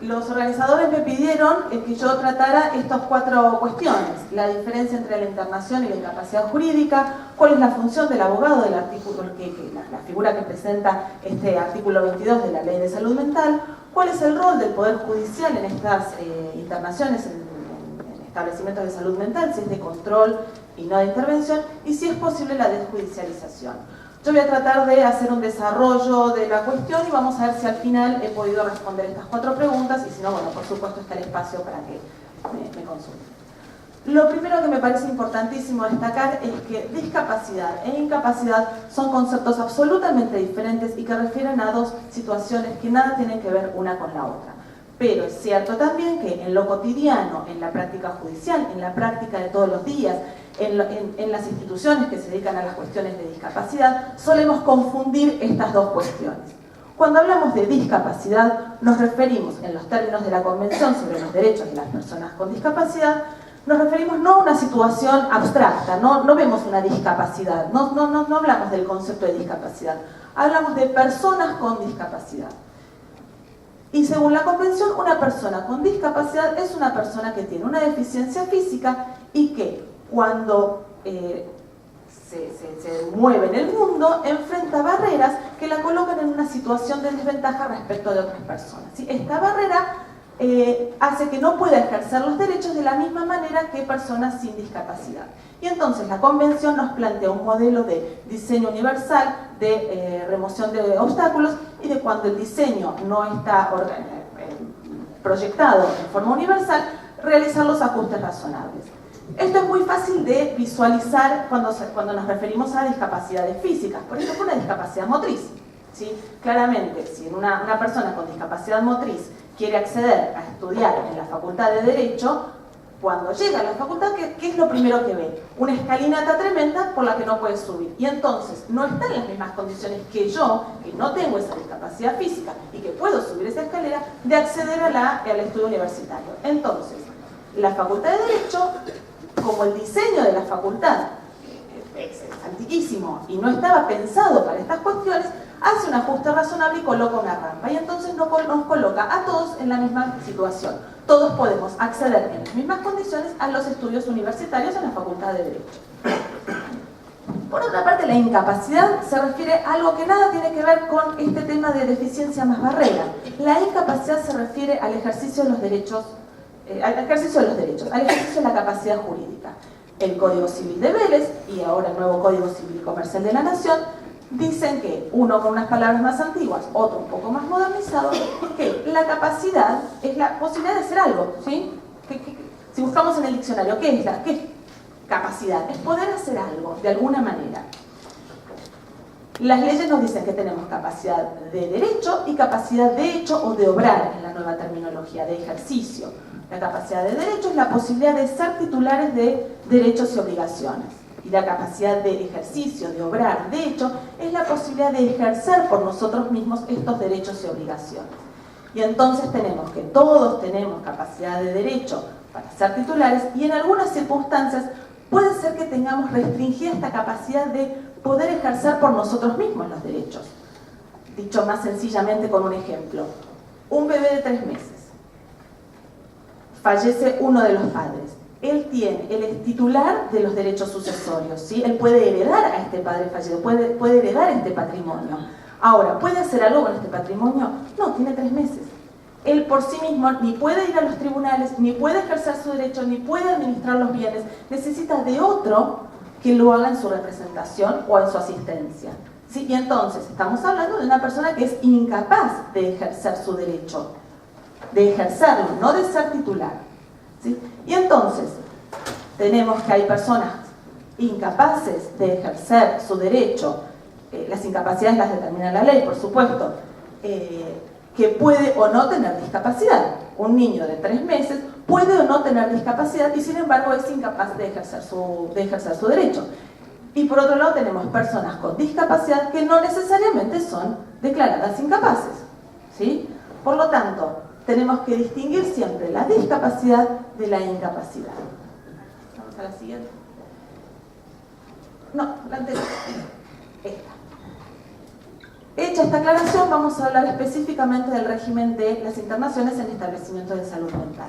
Los organizadores me pidieron que yo tratara estas 4 cuestiones: la diferencia entre la internación y la incapacidad jurídica, cuál es la función del abogado del artículo, la figura que presenta este artículo 22 de la Ley de Salud Mental, cuál es el rol del Poder Judicial en estas internaciones en establecimientos de salud mental, si es de control y no de intervención, y si es posible la desjudicialización. Yo voy a tratar de hacer un desarrollo de la cuestión y vamos a ver si al final he podido responder estas 4 preguntas, y si no, bueno, por supuesto está el espacio para que me consulten. Lo primero que me parece importantísimo destacar es que discapacidad e incapacidad son conceptos absolutamente diferentes y que refieren a 2 situaciones que nada tienen que ver una con la otra. Pero es cierto también que en lo cotidiano, en la práctica judicial, en la práctica de todos los días, en las instituciones que se dedican a las cuestiones de discapacidad, solemos confundir estas 2 cuestiones. Cuando hablamos de discapacidad, nos referimos, en los términos de la Convención sobre los Derechos de las Personas con Discapacidad, nos referimos no a una situación abstracta, no vemos una discapacidad, no hablamos del concepto de discapacidad, hablamos de personas con discapacidad. Y según la Convención, una persona con discapacidad es una persona que tiene una deficiencia física y que cuando se mueve en el mundo enfrenta barreras que la colocan en una situación de desventaja respecto de otras personas. ¿Sí? Esta barrera hace que no pueda ejercer los derechos de la misma manera que personas sin discapacidad. Y entonces la Convención nos plantea un modelo de diseño universal, de remoción de obstáculos, y de cuando el diseño no está proyectado en forma universal, realizar los ajustes razonables. Esto es muy fácil de visualizar cuando nos referimos a discapacidades físicas, por ejemplo, una discapacidad motriz. ¿Sí? Claramente, si una persona con discapacidad motriz quiere acceder a estudiar en la Facultad de Derecho, cuando llega a la facultad, ¿qué es lo primero que ve? Una escalinata tremenda por la que no puede subir. Y entonces no está en las mismas condiciones que yo, que no tengo esa discapacidad física y que puedo subir esa escalera, de acceder al estudio universitario. Entonces, la Facultad de Derecho, como el diseño de la facultad es antiquísimo y no estaba pensado para estas cuestiones, hace un ajuste razonable y coloca una rampa. Y entonces nos coloca a todos en la misma situación. Todos podemos acceder en las mismas condiciones a los estudios universitarios en la Facultad de Derecho. Por otra parte, la incapacidad se refiere a algo que nada tiene que ver con este tema de deficiencia más barrera. La incapacidad se refiere al ejercicio de los derechos, al ejercicio de la capacidad jurídica. El Código Civil de Vélez y ahora el nuevo Código Civil Comercial de la Nación dicen que, uno con unas palabras más antiguas, otro un poco más modernizado, que la capacidad es la posibilidad de hacer algo, ¿sí? Si buscamos en el diccionario, ¿qué es capacidad? Es poder hacer algo, de alguna manera. Las leyes nos dicen que tenemos capacidad de derecho y capacidad de hecho o de obrar, en la nueva terminología, de ejercicio. La capacidad de derecho es la posibilidad de ser titulares de derechos y obligaciones. Y la capacidad de ejercicio, de obrar, de hecho, es la posibilidad de ejercer por nosotros mismos estos derechos y obligaciones. Y entonces tenemos que todos tenemos capacidad de derecho para ser titulares, y en algunas circunstancias puede ser que tengamos restringida esta capacidad de poder ejercer por nosotros mismos los derechos. Dicho más sencillamente con un ejemplo, un bebé de 3 meses, fallece uno de los padres. Él es titular de los derechos sucesorios, ¿sí? Él puede heredar a este padre fallecido, puede heredar este patrimonio. Ahora, ¿puede hacer algo con este patrimonio? No, tiene 3 meses. Él por sí mismo ni puede ir a los tribunales, ni puede ejercer su derecho, ni puede administrar los bienes. Necesita de otro que lo haga en su representación o en su asistencia, ¿sí? Y entonces estamos hablando de una persona que es incapaz de ejercer su derecho, de ejercerlo, no de ser titular. ¿Sí? Y entonces tenemos que hay personas incapaces de ejercer su derecho, las incapacidades las determina la ley, por supuesto, que puede o no tener discapacidad. Un niño de 3 meses puede o no tener discapacidad y sin embargo es incapaz de ejercer su derecho. Y por otro lado tenemos personas con discapacidad que no necesariamente son declaradas incapaces, ¿sí? Por lo tanto, tenemos que distinguir siempre la discapacidad de la incapacidad. Vamos a la siguiente. No, la anterior. Esta. Hecha esta aclaración, vamos a hablar específicamente del régimen de las internaciones en establecimientos de salud mental.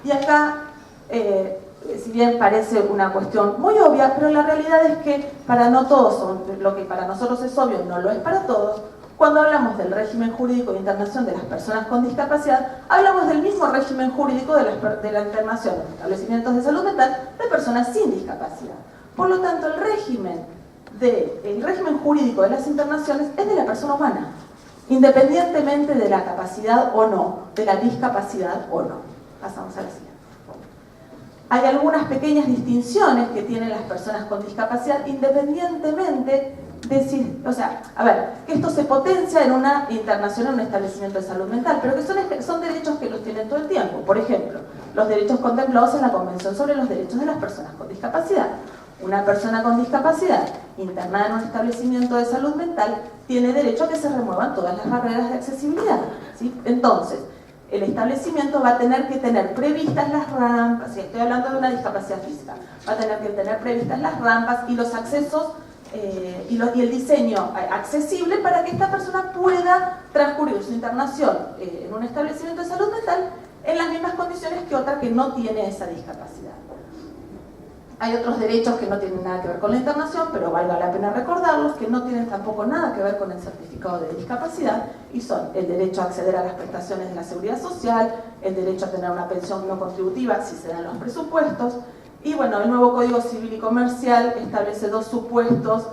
Y acá, si bien parece una cuestión muy obvia, pero la realidad es que para no todos, lo que para nosotros es obvio, no lo es para todos. Cuando hablamos del régimen jurídico de internación de las personas con discapacidad, hablamos del mismo régimen jurídico de la internación en establecimientos de salud mental de personas sin discapacidad. Por lo tanto, el régimen jurídico de las internaciones es de la persona humana, independientemente de la capacidad o no, de la discapacidad o no. Pasamos a la siguiente. Hay algunas pequeñas distinciones que tienen las personas con discapacidad independientemente de si, que esto se potencia en una internación en un establecimiento de salud mental, pero que son derechos que los tienen todo el tiempo. Por ejemplo, los derechos contemplados en la Convención sobre los Derechos de las Personas con Discapacidad. Una persona con discapacidad internada en un establecimiento de salud mental tiene derecho a que se remuevan todas las barreras de accesibilidad, ¿sí? Entonces, el establecimiento va a tener que tener previstas las rampas, si estoy hablando de una discapacidad física, va a tener que tener previstas las rampas y los accesos y el diseño accesible para que esta persona pueda transcurrir su internación en un establecimiento de salud mental en las mismas condiciones que otra que no tiene esa discapacidad. Hay otros derechos que no tienen nada que ver con la internación, pero valga la pena recordarlos, que no tienen tampoco nada que ver con el certificado de discapacidad, y son el derecho a acceder a las prestaciones de la seguridad social, el derecho a tener una pensión no contributiva si se dan los presupuestos, y bueno, el nuevo Código Civil y Comercial establece dos supuestos,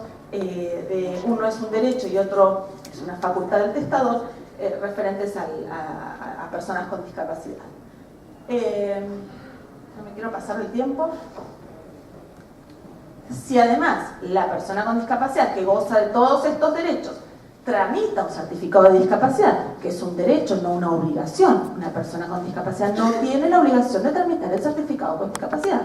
uno es un derecho y otro es una facultad del testador, referentes a personas con discapacidad. No me quiero pasar el tiempo. Si además la persona con discapacidad que goza de todos estos derechos tramita un certificado de discapacidad, que es un derecho, no una obligación, una persona con discapacidad no tiene la obligación de tramitar el certificado con discapacidad,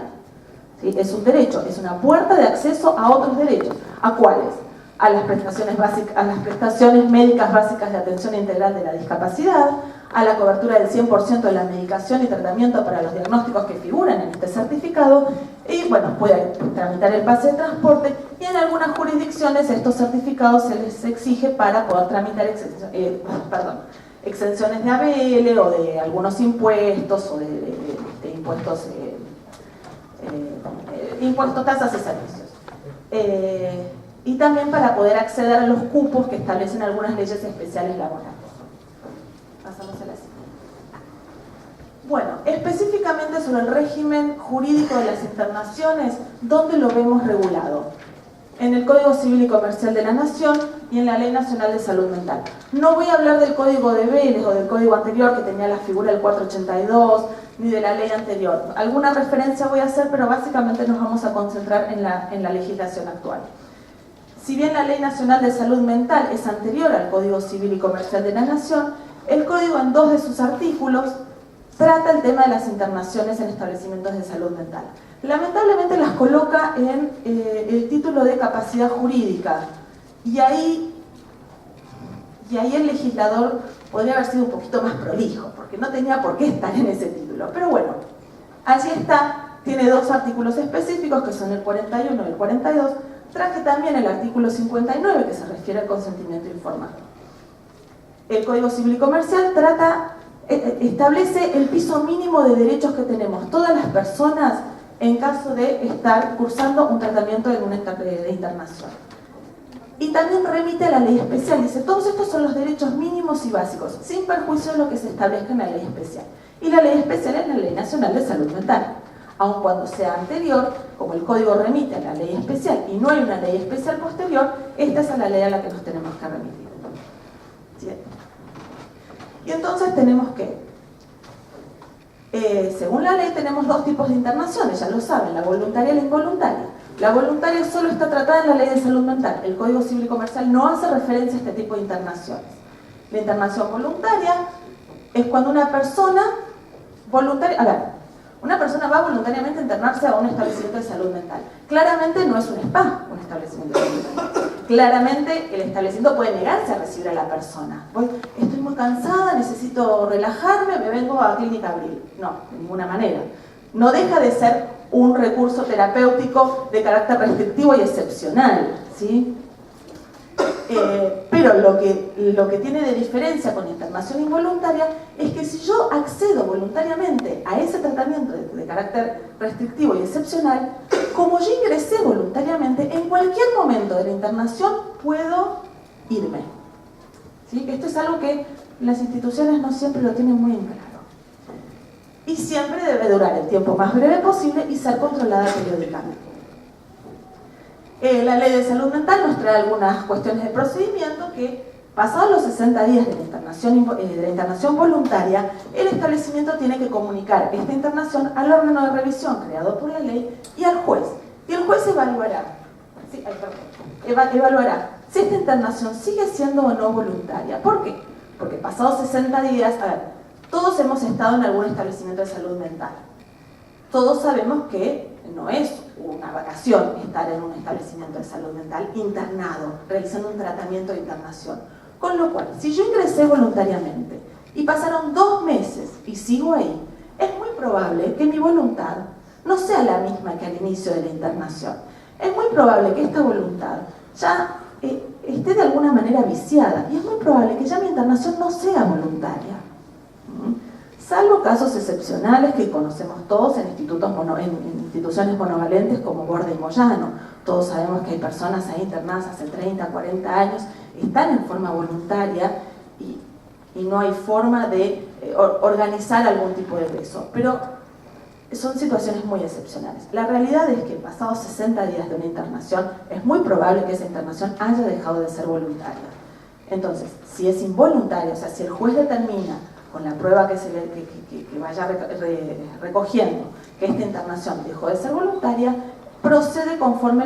¿sí? Es un derecho, es una puerta de acceso a otros derechos. ¿A cuáles? A las prestaciones básicas, a las prestaciones médicas básicas de atención integral de la discapacidad, a la cobertura del 100% de la medicación y tratamiento para los diagnósticos que figuran en este certificado, y bueno, puede tramitar el pase de transporte, y en algunas jurisdicciones estos certificados se les exige para poder tramitar exenciones de ABL o de algunos impuestos o de impuestos, tasas y servicios. Y también para poder acceder a los cupos que establecen algunas leyes especiales laborales. Pasamos a la siguiente. Bueno, específicamente sobre el régimen jurídico de las internaciones, ¿dónde lo vemos regulado? En el Código Civil y Comercial de la Nación y en la Ley Nacional de Salud Mental. No voy a hablar del Código de Vélez o del Código anterior que tenía la figura del 482, ni de la ley anterior. Alguna referencia voy a hacer, pero básicamente nos vamos a concentrar en la legislación actual. Si bien la Ley Nacional de Salud Mental es anterior al Código Civil y Comercial de la Nación, el Código en 2 de sus artículos trata el tema de las internaciones en establecimientos de salud mental. Lamentablemente las coloca en el título de capacidad jurídica, y ahí el legislador podría haber sido un poquito más prolijo, porque no tenía por qué estar en ese título. Pero bueno, allí está, tiene dos artículos específicos que son el 41 y el 42, traje también el artículo 59 que se refiere al consentimiento informado. El Código Civil y Comercial establece el piso mínimo de derechos que tenemos todas las personas en caso de estar cursando un tratamiento en una de internación. Y también remite a la ley especial, dice, todos estos son los derechos mínimos y básicos, sin perjuicio de lo que se establezca en la ley especial. Y la ley especial es la Ley Nacional de Salud Mental. Aun cuando sea anterior, como el Código remite a la ley especial y no hay una ley especial posterior, esta es la ley a la que nos tenemos que remitir. ¿Sí? Y entonces tenemos que, según la ley, tenemos dos tipos de internaciones, ya lo saben, la voluntaria y la involuntaria. La voluntaria solo está tratada en la Ley de Salud Mental. El Código Civil y Comercial no hace referencia a este tipo de internaciones. La internación voluntaria es cuando una persona una persona va voluntariamente a internarse a un establecimiento de salud mental. Claramente no es un spa, un establecimiento de salud mental. Claramente el establecimiento puede negarse a recibir a la persona. Estoy muy cansada, necesito relajarme, me vengo a Clínica Abril. No, de ninguna manera. No deja de ser un recurso terapéutico de carácter restrictivo y excepcional, ¿sí? Pero lo que tiene de diferencia con la internación involuntaria es que si yo accedo voluntariamente a ese tratamiento de carácter restrictivo y excepcional, como yo ingresé voluntariamente, en cualquier momento de la internación puedo irme. ¿Sí? Esto es algo que las instituciones no siempre lo tienen muy en claro. Y siempre debe durar el tiempo más breve posible y ser controlada periódicamente. La ley de salud mental nos trae algunas cuestiones de procedimiento que, pasados los 60 días de la internación voluntaria, el establecimiento tiene que comunicar esta internación al órgano de revisión creado por la ley y al juez. Y el juez evaluará si esta internación sigue siendo o no voluntaria. ¿Por qué? Porque pasados 60 días, todos hemos estado en algún establecimiento de salud mental. Todos sabemos que no es una vacación estar en un establecimiento de salud mental internado, realizando un tratamiento de internación. Con lo cual, si yo ingresé voluntariamente y pasaron 2 meses y sigo ahí, es muy probable que mi voluntad no sea la misma que al inicio de la internación. Es muy probable que esta voluntad ya esté de alguna manera viciada y es muy probable que ya mi internación no sea voluntaria. Salvo casos excepcionales que conocemos todos en instituciones monovalentes como Borda y Moyano. Todos sabemos que hay personas ahí internadas hace 30, 40 años, están en forma voluntaria y no hay forma de organizar algún tipo de peso. Pero son situaciones muy excepcionales. La realidad es que pasados 60 días de una internación, es muy probable que esa internación haya dejado de ser voluntaria. Entonces, si es involuntaria, o sea, si el juez determina con la prueba que vaya recogiendo que esta internación dejó de ser voluntaria, procede conforme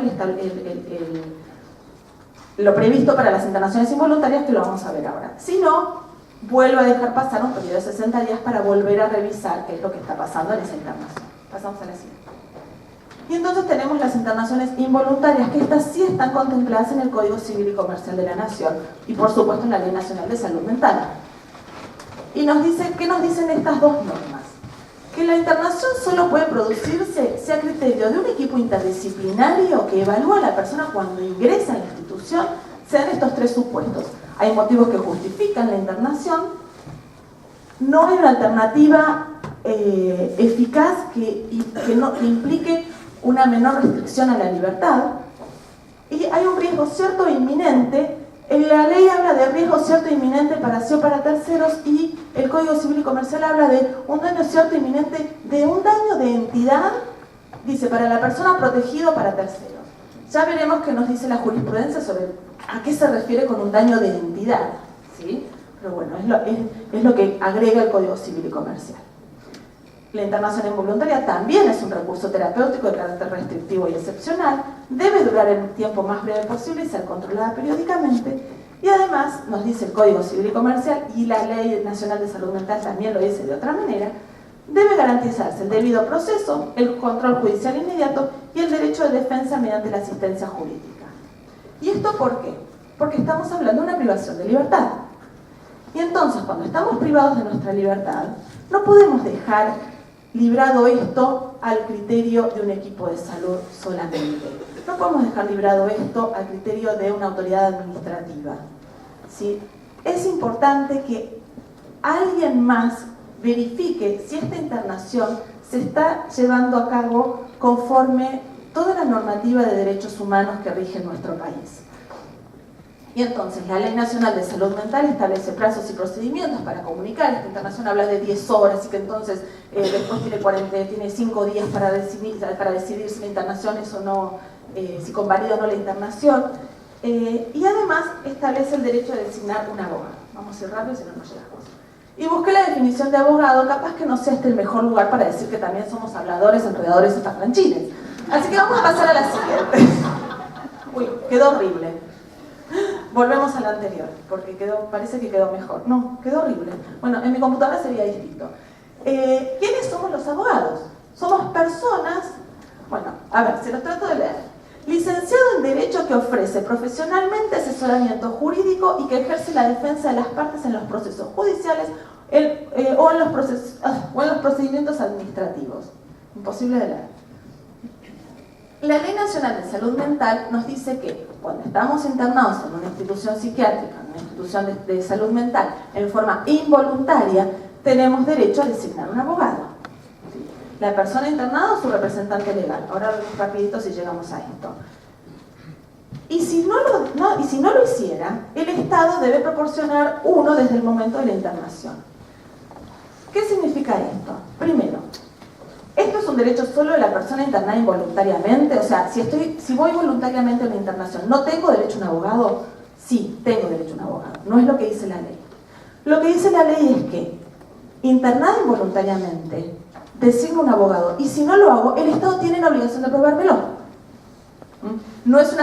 lo previsto para las internaciones involuntarias, que lo vamos a ver ahora. Si no, vuelve a dejar pasar un periodo de 60 días para volver a revisar qué es lo que está pasando en esa internación. Pasamos a la siguiente. Y entonces tenemos las internaciones involuntarias, que estas sí están contempladas en el Código Civil y Comercial de la Nación y por supuesto en la Ley Nacional de Salud Mental. Y ¿qué nos dicen estas dos normas? Que la internación solo puede producirse si a criterio de un equipo interdisciplinario que evalúa a la persona cuando ingresa en la institución se dan estos 3 supuestos. Hay motivos que justifican la internación, no hay una alternativa eficaz que implique una menor restricción a la libertad, y hay un riesgo cierto e inminente. La ley habla de riesgo cierto e inminente para sí o para terceros, y el Código Civil y Comercial habla de un daño cierto e inminente, de un daño de entidad, dice, para la persona protegida o para terceros. Ya veremos qué nos dice la jurisprudencia sobre a qué se refiere con un daño de entidad, ¿sí? Pero bueno, es lo que agrega el Código Civil y Comercial. La internación involuntaria también es un recurso terapéutico de carácter restrictivo y excepcional, debe durar el tiempo más breve posible y ser controlada periódicamente, y además, nos dice el Código Civil y Comercial, y la Ley Nacional de Salud Mental también lo dice de otra manera, debe garantizarse el debido proceso, el control judicial inmediato y el derecho de defensa mediante la asistencia jurídica. ¿Y esto por qué? Porque estamos hablando de una privación de libertad. Y entonces, cuando estamos privados de nuestra libertad, no podemos dejar librado esto al criterio de un equipo de salud solamente. No podemos dejar librado esto al criterio de una autoridad administrativa. ¿Sí? Es importante que alguien más verifique si esta internación se está llevando a cabo conforme toda la normativa de derechos humanos que rige nuestro país. Y entonces la Ley Nacional de Salud Mental establece plazos y procedimientos para comunicar. Esta internación habla de 10 horas y que entonces después tiene 5 días para decidir si la internación es o no, si convalida o no la internación. Y además establece el derecho de designar un abogado. Vamos a ir rápido, si no nos llegamos. Y busqué la definición de abogado, capaz que no sea este el mejor lugar para decir que también somos habladores, enredadores y parlanchines. Así que vamos a pasar a la siguiente. Uy, quedó horrible. Volvemos a la anterior, porque parece que quedó mejor. No, quedó horrible. Bueno, en mi computadora sería distinto. ¿Quiénes somos los abogados? Somos personas, bueno, a ver, se los trato de leer. Licenciado en Derecho que ofrece profesionalmente asesoramiento jurídico y que ejerce la defensa de las partes en los procesos judiciales o en los procedimientos administrativos. Imposible de leer. La Ley Nacional de Salud Mental nos dice que cuando estamos internados en una institución psiquiátrica, en una institución de salud mental, en forma involuntaria, tenemos derecho a designar un abogado. ¿Sí? La persona internada o su representante legal. Ahora rapidito si llegamos a esto. Y si no lo hiciera, el Estado debe proporcionar uno desde el momento de la internación. ¿Qué significa esto? Primero, esto es un derecho solo de la persona internada involuntariamente. O sea, si voy voluntariamente a una internación, ¿no tengo derecho a un abogado? Sí, tengo derecho a un abogado. No es lo que dice la ley. Lo que dice la ley es que, internada involuntariamente, designo un abogado. Y si no lo hago, el Estado tiene la obligación de probármelo. No es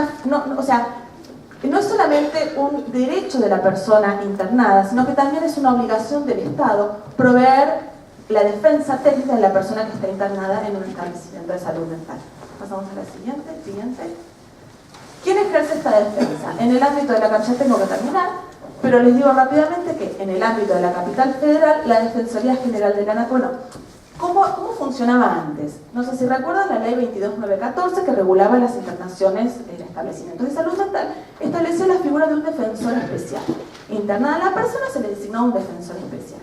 solamente un derecho de la persona internada, sino que también es una obligación del Estado proveer la defensa técnica de la persona que está internada en un establecimiento de salud mental. Pasamos a la siguiente. ¿Quién ejerce esta defensa? En el ámbito de la ya tengo que terminar, pero les digo rápidamente que en el ámbito de la capital federal, la Defensoría General de la Nación, ¿cómo funcionaba antes? No sé si recuerdan la ley 22914 que regulaba las internaciones en establecimientos de salud mental, estableció la figura de un defensor especial. Internada a la persona se le designó un defensor especial.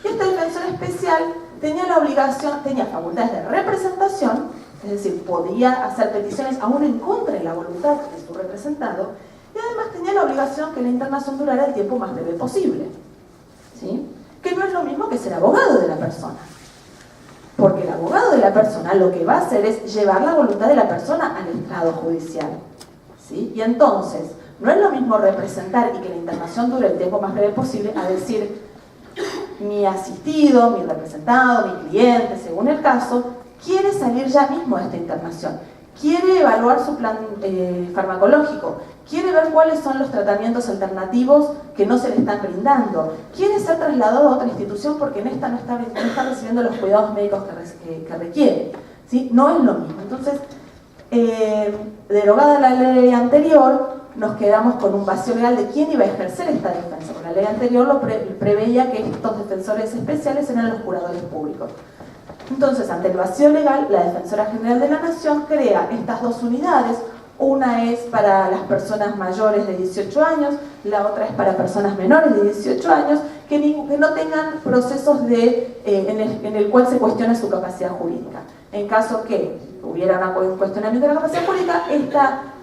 Y este defensor especial tenía facultades de representación, es decir, podía hacer peticiones aún en contra de la voluntad de su representado, y además tenía la obligación que la internación durara el tiempo más breve posible. ¿Sí? Que no es lo mismo que ser abogado de la persona. Porque el abogado de la persona lo que va a hacer es llevar la voluntad de la persona al estrado judicial. ¿Sí? Y entonces, no es lo mismo representar y que la internación dure el tiempo más breve posible a decir, mi asistido, mi representado, mi cliente, según el caso, quiere salir ya mismo de esta internación, quiere evaluar su plan farmacológico, quiere ver cuáles son los tratamientos alternativos que no se le están brindando, quiere ser trasladado a otra institución porque en esta no está recibiendo los cuidados médicos que requiere. ¿Sí? No es lo mismo. Entonces, derogada la ley anterior, nos quedamos con un vacío legal de quién iba a ejercer esta defensa. Porque la ley anterior preveía que estos defensores especiales eran los curadores públicos. Entonces, ante el vacío legal, la Defensora General de la Nación crea estas dos unidades. Una es para las personas mayores de 18 años, la otra es para personas menores de 18 años que no tengan procesos en el cual se cuestione su capacidad jurídica. En caso que hubiera un cuestionamiento de la capacidad jurídica,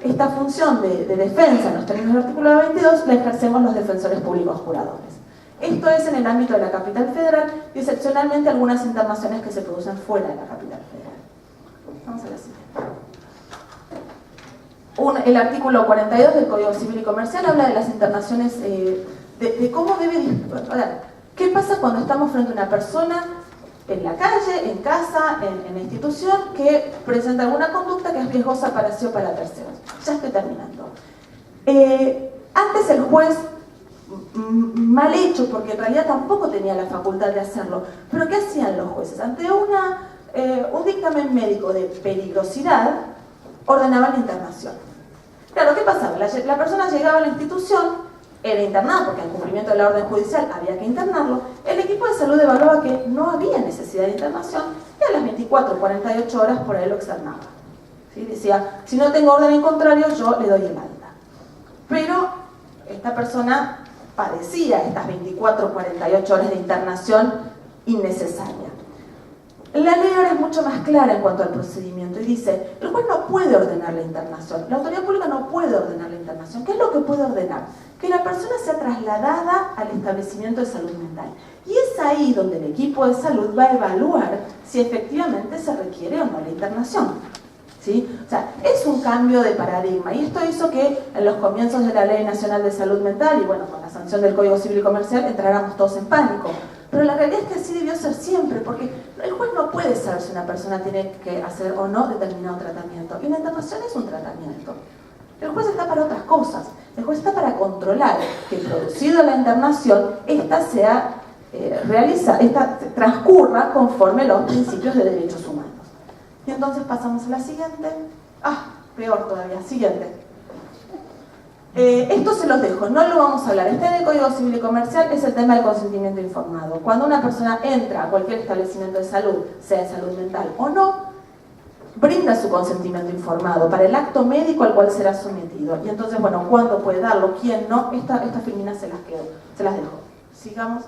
esta función de defensa en los términos del artículo 22 la ejercemos los defensores públicos juradores. Esto es en el ámbito de la capital federal y excepcionalmente algunas internaciones que se producen fuera de la capital federal. Vamos a la siguiente. El artículo 42 del Código Civil y Comercial habla de las internaciones, de cómo debe... ¿Qué pasa cuando estamos frente a una persona en la calle, en casa, en la institución, que presenta alguna conducta que es riesgosa para sí o para terceros? Ya estoy terminando. Antes el juez, mal hecho, porque en realidad tampoco tenía la facultad de hacerlo, pero ¿qué hacían los jueces? Ante un dictamen médico de peligrosidad, ordenaban la internación. Claro, ¿qué pasaba? La persona llegaba a la institución, era internada, porque en cumplimiento de la orden judicial había que internarlo, el equipo de salud evaluaba que no había necesidad de internación y a las 24 o 48 horas por ahí lo externaba. ¿Sí? Decía, si no tengo orden en contrario, yo le doy el alta. Pero esta persona padecía estas 24 o 48 horas de internación innecesaria. La ley ahora es mucho más clara en cuanto al procedimiento y dice, el juez no puede ordenar la internación, la autoridad pública no puede ordenar la internación. ¿Qué es lo que puede ordenar? Que la persona sea trasladada al establecimiento de salud mental. Y es ahí donde el equipo de salud va a evaluar si efectivamente se requiere o no la internación. ¿Sí? O sea, es un cambio de paradigma y esto hizo que en los comienzos de la Ley Nacional de Salud Mental y bueno, con la sanción del Código Civil y Comercial entráramos todos en pánico. Pero la realidad es que así debió ser siempre, porque el juez no puede saber si una persona tiene que hacer o no determinado tratamiento. Y la internación es un tratamiento. El juez está para otras cosas. El juez está para controlar que, producido la internación, esta sea transcurra conforme a los principios de derechos humanos. Y entonces pasamos a la siguiente. Peor todavía, siguiente. Esto se los dejo, no lo vamos a hablar. Está en el Código Civil y Comercial, es el tema del consentimiento informado. Cuando una persona entra a cualquier establecimiento de salud, sea de salud mental o no, brinda su consentimiento informado para el acto médico al cual será sometido. Y entonces, bueno, ¿cuándo puede darlo? ¿Quién no? Estas filminas se las dejo. Sigamos.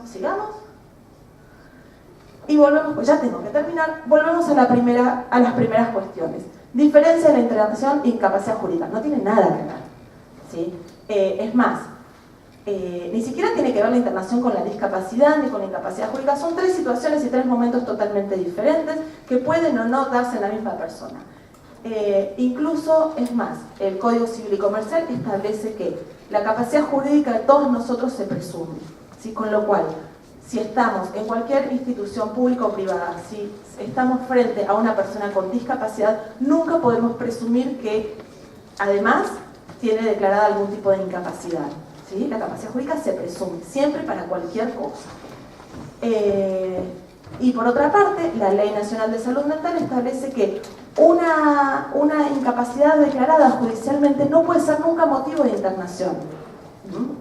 Y volvemos, pues ya tengo que terminar, volvemos a las primeras cuestiones. Diferencia de la internación e incapacidad jurídica. No tiene nada que ver, ¿sí? Es más, ni siquiera tiene que ver la internación con la discapacidad ni con la incapacidad jurídica. Son tres situaciones y tres momentos totalmente diferentes que pueden o no darse en la misma persona. Incluso, es más, el Código Civil y Comercial establece que la capacidad jurídica de todos nosotros se presume, ¿sí? Con lo cual, si estamos en cualquier institución pública o privada, si estamos frente a una persona con discapacidad, nunca podemos presumir que además tiene declarada algún tipo de incapacidad, ¿sí? La capacidad jurídica se presume, siempre para cualquier cosa. Y por otra parte, la Ley Nacional de Salud Mental establece que una incapacidad declarada judicialmente no puede ser nunca motivo de internación,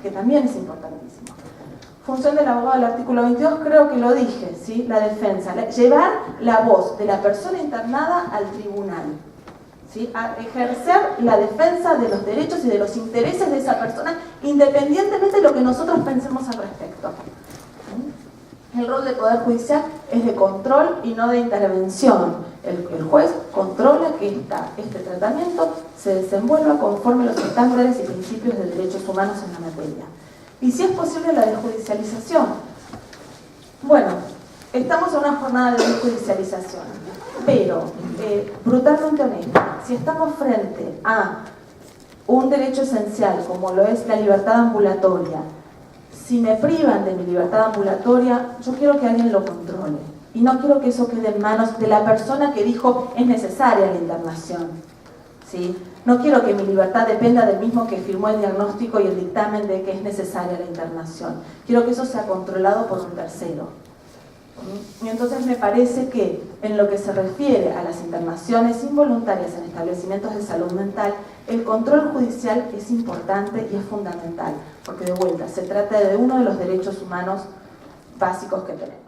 que también es importantísimo. Función del abogado del artículo 22, creo que lo dije, ¿sí? La defensa, llevar la voz de la persona internada al tribunal, ¿sí? A ejercer la defensa de los derechos y de los intereses de esa persona, independientemente de lo que nosotros pensemos al respecto. El rol del Poder Judicial es de control y no de intervención. El juez controla que este tratamiento se desenvuelva conforme a los estándares y principios de derechos humanos en la materia. Y si es posible la desjudicialización. Bueno, estamos en una jornada de desjudicialización, pero brutalmente honesta, si estamos frente a un derecho esencial como lo es la libertad ambulatoria, si me privan de mi libertad ambulatoria, yo quiero que alguien lo controle. Y no quiero que eso quede en manos de la persona que dijo es necesaria la internación, ¿sí? No quiero que mi libertad dependa del mismo que firmó el diagnóstico y el dictamen de que es necesaria la internación. Quiero que eso sea controlado por un tercero. Y entonces me parece que en lo que se refiere a las internaciones involuntarias en establecimientos de salud mental, el control judicial es importante y es fundamental, porque de vuelta se trata de uno de los derechos humanos básicos que tenemos.